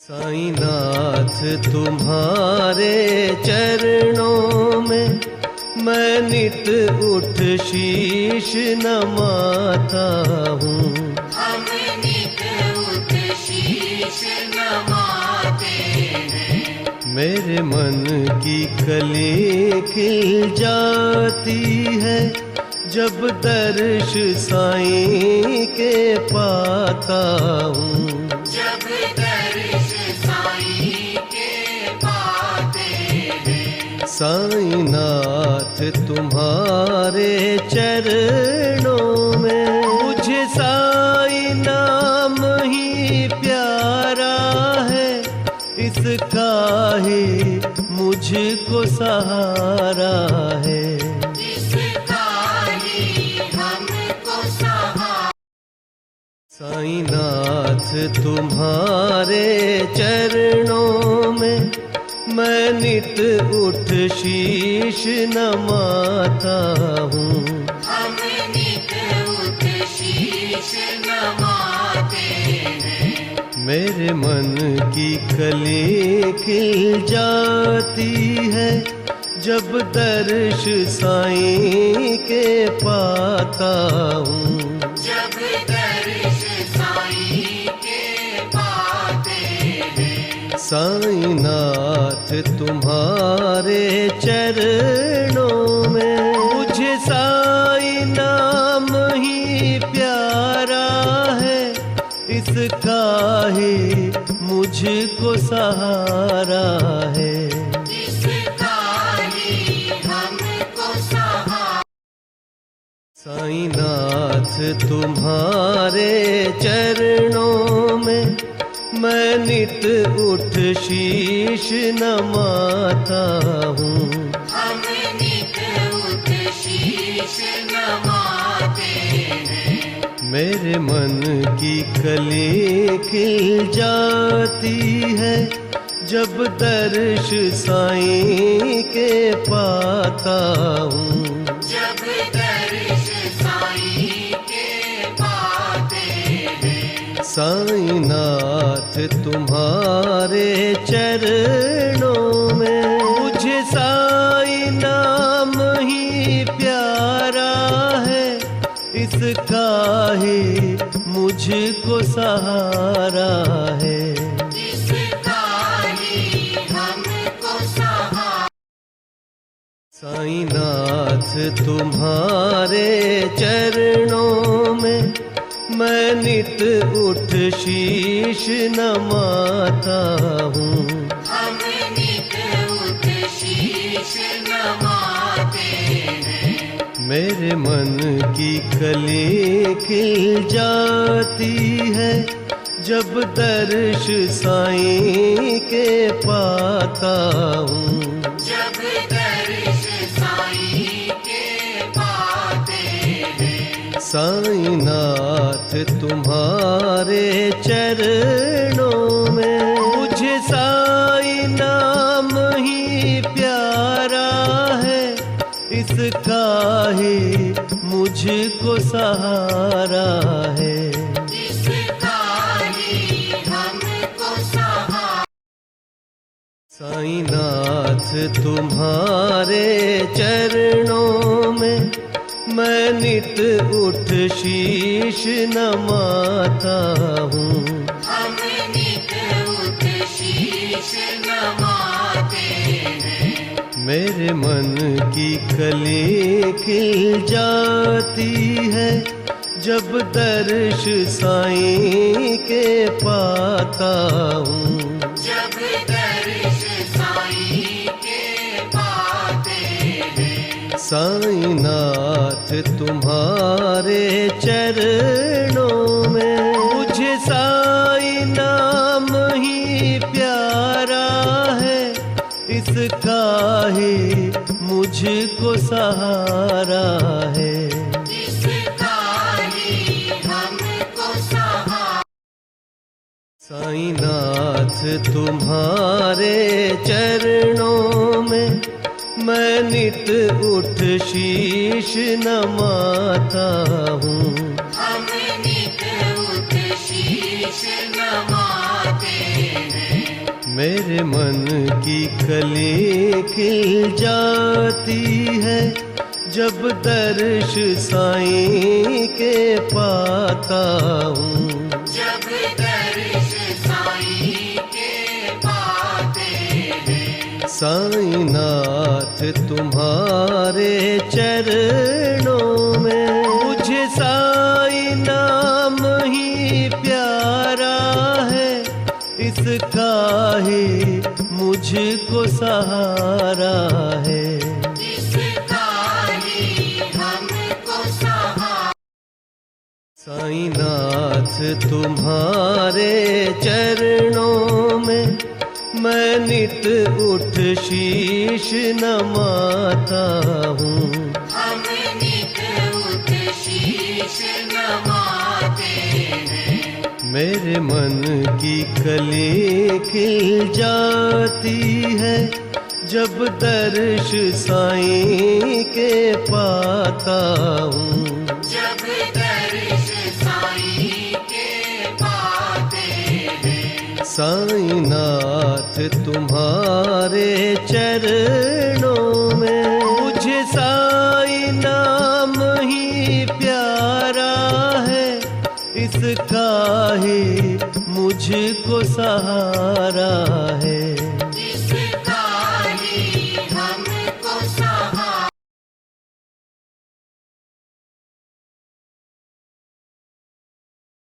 साईनाथ तुम्हारे चरणों में मैं नित उठ शीश नमाता हूँ। हम नित उठ शीश नमाते हैं। मेरे मन की कली खिल जाती है जब दर्श साईं के पाता हूँ। जब दर्श साईं के पाते हैं। साईनाथ तुम्हारे चरणों में मुझे साईं नाम ही प्यारा है, इसका ही मुझको सहारा है। साईनाथ तुम्हारे चरणों में मैं नित उठ शीश नमाता हूँ। हम नित उठ शीश नमाते हैं। मेरे मन की कली खिल जाती है जब दर्श साईं के पाता हूँ। जब दर्श साईं के पाते हैं। साईनाथ तुम्हारे चरणों में मुझे साईं नाम ही प्यारा है, इसका ही मुझको सहारा है। साईनाथ तुम्हारे चरणों में मैं नित उठ शीश नमाता हूँ। हम नित उठ शीश नमाते हैं। मेरे मन की कली खिल जाती है जब दर्श साईं के पाता हूँ। जब दर्श साईं के पाते हैं। साईनाथ तुम्हारे चरणों में मुझे साईं नाम ही प्यारा है, इसका ही मुझको सहारा है। साईनाथ तुम्हारे चरणों में मैं नित उठ शीश नमाता हूँ। हम नित उठ शीश नमाते हैं। मेरे मन की कली खिल जाती है जब दर्श साईं के पाता हूँ। जब दर्श साईं के पाते हैं। साईनाथ तुम्हारे चरणों में मुझे साईं नाम ही प्यारा है, इसका ही मुझको सहारा है। साईनाथ तुम्हारे चरणों में मैं नित उठ शीश नमाता हूँ। हम नित उठ शीश नमाते हैं। मेरे मन की कली खिल जाती है जब दर्श साईं के पाता हूँ। जब दर्श साईं के पाते हैं। साईनाथ तुम्हारे चरणों में मुझे साईं नाम ही प्यारा है, इसका ही मुझको सहारा है। साईनाथ तुम्हारे चरणों में मैं नित उठ शीश नमाता हूँ। हम नित उठ शीश नमाते हैं। मेरे मन की कली खिल जाती है जब दर्श साईं के पाता हूँ। जब दर्श साईं के पाते हैं, साईं नाथ तुम्हारे चरणों में मुझे साईं नाम ही प्यारा है, इसका ही मुझको सहारा है। इसका ही हमको सहारा। साईं नाथ तुम्हारे चरणों में मैं नित उठ शीश नमाता हूँ। हम नित उठ शीश नमाते हैं, मेरे मन की कली खिल जाती है जब दर्श साईं के पाता हूँ। जब दर्श साईं के पाते हैं, साईं नाथ तुम्हारे चरणों में मुझे साईं नाम ही प्यारा है, इसका ही मुझको सहारा है।